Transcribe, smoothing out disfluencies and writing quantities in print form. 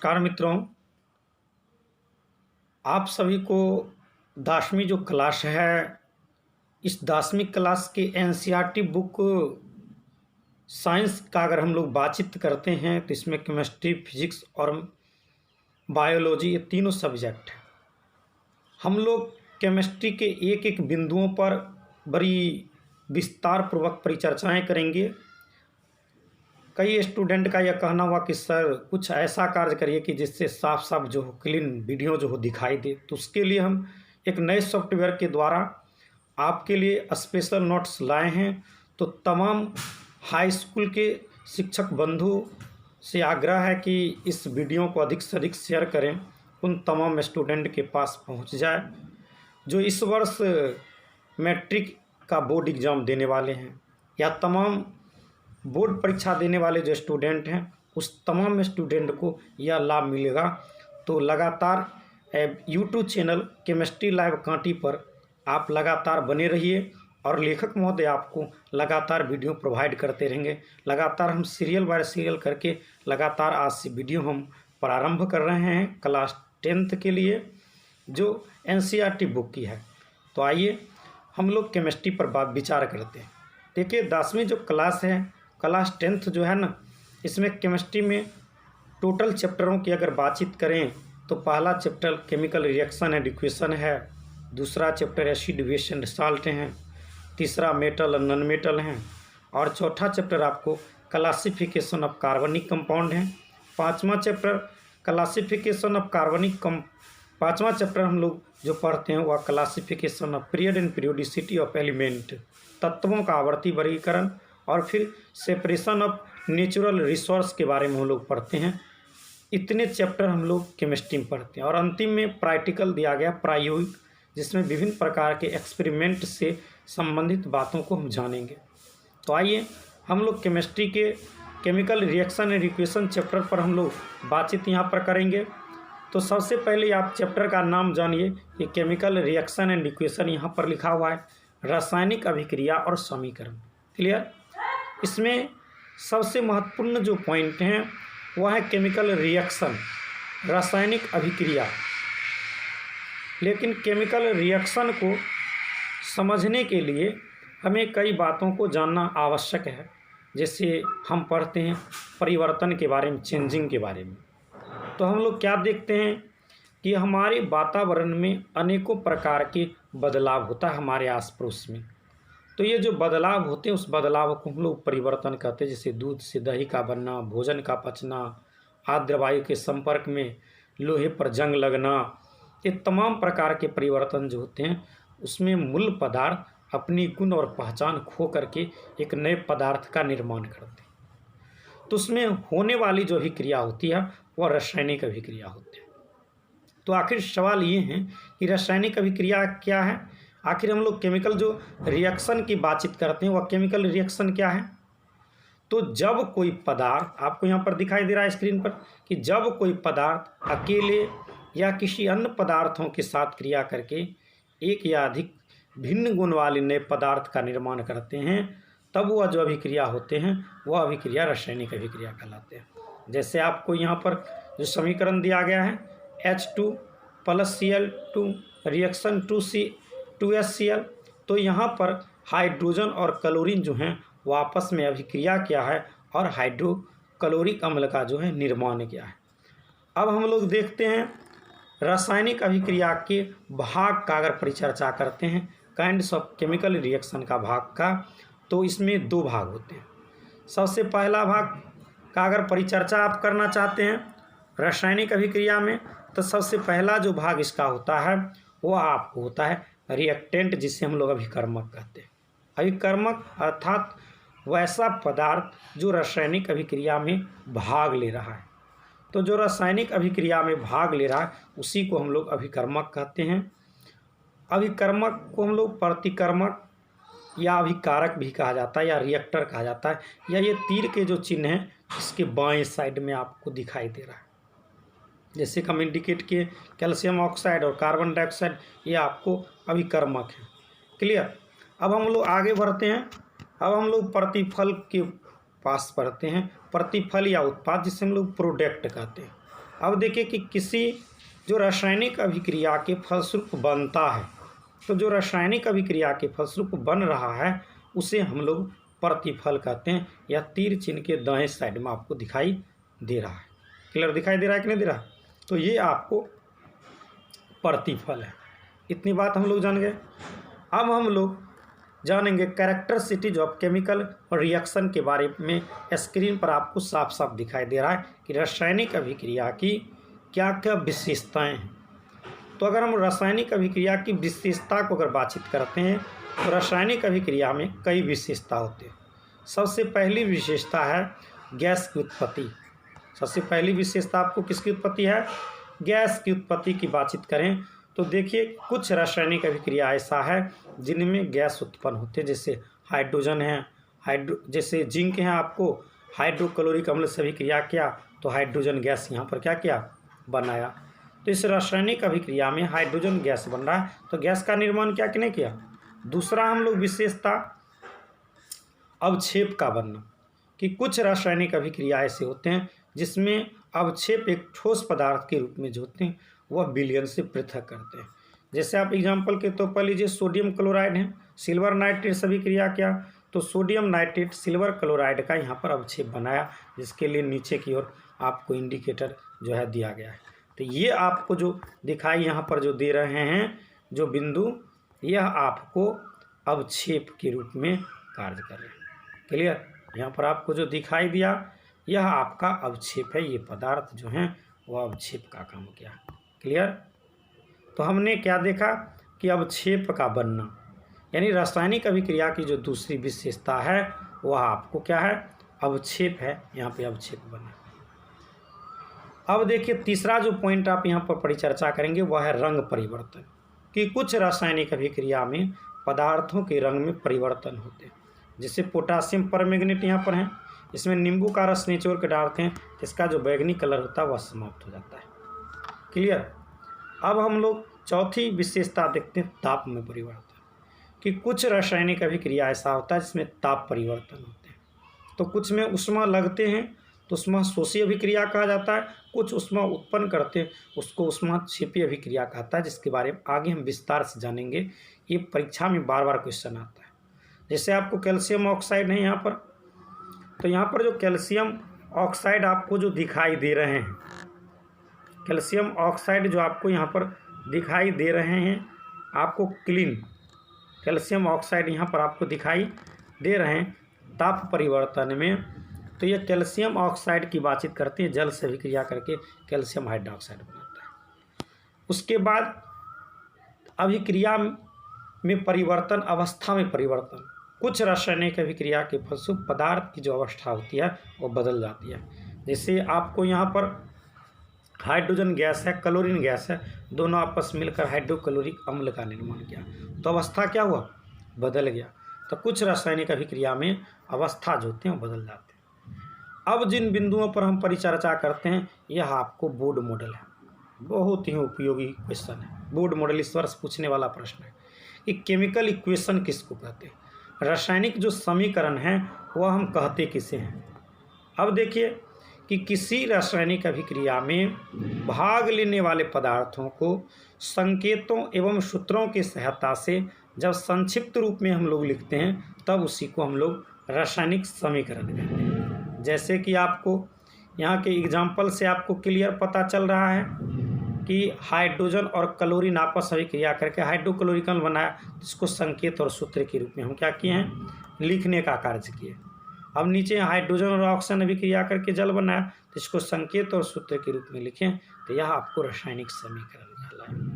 नमस्कार मित्रों, आप सभी को 10वीं जो क्लास है, इस 10वीं क्लास के एनसीईआरटी बुक साइंस का अगर हम लोग बातचीत करते हैं तो इसमें केमिस्ट्री, फिजिक्स और बायोलॉजी ये तीनों सब्जेक्ट हैं। हम लोग केमिस्ट्री के एक एक बिंदुओं पर बड़ी विस्तार पूर्वक परिचर्चाएँ करेंगे। कई स्टूडेंट का यह कहना हुआ कि सर कुछ ऐसा कार्य करिए कि जिससे साफ साफ जो हो क्लीन वीडियो जो हो दिखाई दे, तो उसके लिए हम एक नए सॉफ्टवेयर के द्वारा आपके लिए स्पेशल नोट्स लाए हैं। तो तमाम हाई स्कूल के शिक्षक बंधु से आग्रह है कि इस वीडियो को अधिक से अधिक शेयर करें, उन तमाम स्टूडेंट के पास पहुंच जाए जो इस वर्ष मैट्रिक का बोर्ड एग्ज़ाम देने वाले हैं या तमाम बोर्ड परीक्षा देने वाले जो स्टूडेंट हैं, उस तमाम स्टूडेंट को यह लाभ मिलेगा। तो लगातार YouTube channel chemistry live Kanti पर आप लगातार बने रहिए और लेखक महोदय आपको लगातार वीडियो प्रोवाइड करते रहेंगे। लगातार हम सीरियल बाय सीरियल करके लगातार आज से वीडियो हम प्रारंभ कर रहे हैं क्लास 10th के लिए, जो एनसीईआरटी बुक की है। तो आइए हम लोग केमिस्ट्री पर विचार करते हैं। देखिए 10वीं जो क्लास है, क्लास 10th जो है ना, इसमें केमिस्ट्री में टोटल चैप्टरों की अगर बातचीत करें तो पहला chapter chemical reaction and equation है, दूसरा chapter acid base and salt हैं, तीसरा मेटल और नॉन मेटल हैं और चौथा चैप्टर आपको क्लासिफिकेशन ऑफ कार्बनिक कंपाउंड है। पांचवा चैप्टर क्लासिफिकेशन ऑफ पांचवा चैप्टर हम लोग जो पढ़ते हैं वह classification of period and periodicity of element, तत्वों का आवर्ती वर्गीकरण, और फिर सेपरेशन ऑफ नेचुरल रिसोर्स के बारे में हम लोग पढ़ते हैं। इतने चैप्टर हम लोग केमिस्ट्री में पढ़ते हैं और अंतिम में प्रैक्टिकल दिया गया प्रायोगिक, जिसमें विभिन्न प्रकार के एक्सपेरिमेंट से संबंधित बातों को हम जानेंगे। तो आइए हम लोग केमिस्ट्री के chemical reaction and equation chapter पर हम लोग बातचीत यहाँ पर करेंगे। तो सबसे पहले आप चैप्टर का नाम जानिए कि केमिकल रिएक्शन एंड इक्वेशन यहाँ पर लिखा हुआ है, रासायनिक अभिक्रिया और समीकरण। क्लियर? इसमें सबसे महत्वपूर्ण जो पॉइंट हैं वह है केमिकल रिएक्शन, रासायनिक अभिक्रिया। लेकिन केमिकल रिएक्शन को समझने के लिए हमें कई बातों को जानना आवश्यक है। जैसे हम पढ़ते हैं परिवर्तन के बारे में, चेंजिंग के बारे में, तो हम लोग क्या देखते हैं कि हमारे वातावरण में अनेकों प्रकार के बदलाव होता है हमारे आस पड़ोस में। तो ये जो बदलाव होते हैं उस बदलाव को हम लोग परिवर्तन कहते हैं। जैसे दूध से दही का बनना, भोजन का पचना, आर्द्र वायु के संपर्क में लोहे पर जंग लगना, ये तमाम प्रकार के परिवर्तन जो होते हैं उसमें मूल पदार्थ अपनी गुण और पहचान खो करके एक नए पदार्थ का निर्माण करते हैं। तो उसमें होने वाली जो अभिक्रिया होती है वह रासायनिक अभिक्रिया होती है। तो आखिर सवाल ये है कि रासायनिक अभिक्रिया क्या है। आखिर हम लोग केमिकल जो रिएक्शन की बातचीत करते हैं वह केमिकल रिएक्शन क्या है। तो जब कोई पदार्थ, आपको यहाँ पर दिखाई दे रहा है स्क्रीन पर, कि जब कोई पदार्थ अकेले या किसी अन्य पदार्थों के साथ क्रिया करके एक या अधिक भिन्न गुण वाले नए पदार्थ का निर्माण करते हैं, तब वह जो अभिक्रिया होते हैं वह अभिक्रिया रासायनिक अभिक्रिया कहलाते हैं। जैसे आपको यहाँ पर जो समीकरण दिया गया है H2 + Cl2 रिएक्शन 2HCl, तो यहाँ पर हाइड्रोजन और क्लोरीन जो हैं वो आपस में अभिक्रिया क्या है और हाइड्रोक्लोरिक अम्ल का जो है निर्माण क्या है। अब हम लोग देखते हैं रासायनिक अभिक्रिया के भाग का अगर परिचर्चा करते हैं, काइंड्स ऑफ केमिकल रिएक्शन का भाग का, तो इसमें दो भाग होते हैं। सबसे पहला भाग का अगर परिचर्चा आप करना चाहते हैं रासायनिक अभिक्रिया में, तो सबसे पहला जो भाग इसका होता है वह आपको होता है रिएक्टेंट, जिसे हम लोग अभिकर्मक कहते हैं। अभिकर्मक अर्थात वैसा पदार्थ जो रासायनिक अभिक्रिया में भाग ले रहा है। तो जो रासायनिक अभिक्रिया में भाग ले रहा है उसी को हम लोग अभिकर्मक कहते हैं। अभिकर्मक को हम लोग प्रतिकर्मक या अभिकारक भी कहा जाता है या रिएक्टर कहा जाता है। या ये तीर के जो चिन्ह हैं इसके बाएं साइड में आपको दिखाई दे रहा है, जैसे कि हम इंडिकेट किए कैल्शियम ऑक्साइड और कार्बन डाइऑक्साइड, ये आपको अभिकर्मक है। क्लियर? अब हम लोग आगे बढ़ते हैं। अब हम लोग प्रतिफल के पास पढ़ते हैं, प्रतिफल या उत्पाद जिसे हम लोग प्रोडक्ट कहते हैं। अब देखिए कि किसी जो रासायनिक अभिक्रिया के फलस्वरूप बनता है, तो जो रासायनिक अभिक्रिया के फलस्वरूप बन रहा है उसे हम लोग प्रतिफल कहते हैं, या तीर चिन्ह के दाएं साइड में आपको दिखाई दे रहा है। क्लियर दिखाई दे रहा है कि नहीं दे रहा? तो ये आपको प्रतिफल है। इतनी बात हम लोग जान गए। अब हम लोग जानेंगे कैरेक्टरिस्टिक्स ऑफ केमिकल रिएक्शन के बारे में। स्क्रीन पर आपको साफ साफ दिखाई दे रहा है कि रासायनिक अभिक्रिया की क्या क्या विशेषताएं हैं। तो अगर हम रासायनिक अभिक्रिया की विशेषता को अगर बातचीत करते हैं तो रासायनिक अभिक्रिया में कई विशेषता होते हैं। सबसे पहली विशेषता है गैस की उत्पत्ति। सबसे पहली विशेषता आपको किसकी उत्पत्ति है? गैस की उत्पत्ति की बातचीत करें तो देखिए कुछ रासायनिक अभिक्रिया ऐसा है जिनमें गैस उत्पन्न होते हैं, जैसे हाइड्रोजन है, जैसे जिंक है, आपको हाइड्रोक्लोरिक अम्ल से अभिक्रिया किया तो हाइड्रोजन गैस यहाँ पर क्या किया? बनाया। तो इस रासायनिक अभिक्रिया में हाइड्रोजन गैस बन रहा है, तो गैस का निर्माण क्या किसने किया? दूसरा हम लोग विशेषता अवक्षेप का बनना, कि कुछ रासायनिक अभिक्रिया ऐसे होते हैं जिसमें अवक्षेप एक ठोस पदार्थ के रूप में जो होते हैं वह विलयन से पृथक करते हैं। जैसे आप एग्जाम्पल के तौर पर लीजिए, सोडियम क्लोराइड है, सिल्वर नाइट्रेट से अभिक्रिया किया तो सोडियम नाइट्रेट सिल्वर क्लोराइड का यहाँ पर अवक्षेप बनाया, जिसके लिए नीचे की ओर आपको इंडिकेटर जो है दिया गया है। तो ये आपको जो दिखाई यहाँ पर जो दे रहे हैं जो बिंदु, यह आपको अवक्षेप के रूप में कार्य कर रहे हैं। क्लियर? यहाँ पर आपको जो दिखाई दिया यह आपका अवक्षेप है, ये पदार्थ जो हैं वह अवक्षेप का काम किया। क्लियर? तो हमने क्या देखा कि अवक्षेप का बनना, यानी रासायनिक अभिक्रिया की जो दूसरी विशेषता है वह आपको क्या है? अवक्षेप है, यहाँ पे अवक्षेप बना। अब देखिए तीसरा जो पॉइंट आप यहाँ पर परिचर्चा करेंगे वह है रंग परिवर्तन, कि कुछ रासायनिक अभिक्रिया में पदार्थों के रंग में परिवर्तन होते हैं। जैसे पोटासियम परमैंगनेट यहाँ पर है, इसमें नींबू का रस निचोड़ के डालते हैं, इसका जो बैगनी कलर होता है वह समाप्त हो जाता है। क्लियर? अब हम लोग चौथी विशेषता देखते हैं ताप में परिवर्तन, कि कुछ रासायनिक अभिक्रिया ऐसा होता है जिसमें ताप परिवर्तन होते हैं। तो कुछ में ऊष्मा लगते हैं तो ऊष्मा शोषी अभिक्रिया कहा जाता है, कुछ ऊष्मा उत्पन्न करते हैं उसको ऊष्मा क्षेपी अभिक्रिया कहता है, जिसके बारे में आगे हम विस्तार से जानेंगे। ये परीक्षा में बार बार क्वेश्चन आता है। जैसे आपको कैल्शियम ऑक्साइड है यहाँ पर, तो यहाँ पर जो कैल्शियम ऑक्साइड आपको जो दिखाई दे रहे हैं, कैल्शियम ऑक्साइड जो आपको यहाँ पर दिखाई दे रहे हैं, आपको क्लीन कैल्शियम ऑक्साइड यहाँ पर आपको दिखाई दे रहे हैं ताप परिवर्तन में। तो ये कैल्शियम ऑक्साइड की बातचीत करते हैं, जल से अभिक्रिया करके कैल्शियम हाइड्रोक्साइड बनाता है। उसके बाद अभिक्रिया में परिवर्तन, अवस्था में परिवर्तन, कुछ रासायनिक अभिक्रिया के फलस्वरूप पदार्थ की जो अवस्था होती है वो बदल जाती है। जैसे आपको यहाँ पर हाइड्रोजन गैस है, क्लोरीन गैस है, दोनों आपस मिलकर हाइड्रोक्लोरिक अम्ल का निर्माण किया, तो अवस्था क्या हुआ? बदल गया। तो कुछ रासायनिक अभिक्रिया में अवस्था जो होते हैं वो बदल जाते हैं। अब जिन बिंदुओं पर हम परिचर्चा करते हैं यह आपको बोर्ड मॉडल है, बहुत ही उपयोगी क्वेश्चन है। बोर्ड मॉडल इस वर्ष पूछने वाला प्रश्न है कि केमिकल इक्वेशन किसको कहते हैं, रासायनिक जो समीकरण है वह हम कहते किसे हैं। अब देखिए कि किसी रासायनिक अभिक्रिया में भाग लेने वाले पदार्थों को संकेतों एवं सूत्रों की सहायता से जब संक्षिप्त रूप में हम लोग लिखते हैं तब उसी को हम लोग रासायनिक समीकरण कहते हैं। जैसे कि आपको यहाँ के एग्जाम्पल से आपको क्लियर पता चल रहा है कि हाइड्रोजन और क्लोरीन आपस में क्रिया करके हाइड्रोक्लोरिक अम्ल बनाया, जिसको संकेत और सूत्र के रूप में हम क्या किए हैं? लिखने का कार्य किए। अब नीचे हाइड्रोजन और ऑक्सीजन अभिक्रिया करके जल बनाया, तो इसको संकेत और सूत्र के रूप में लिखें, तो यह आपको रासायनिक समीकरण कहलाएगा।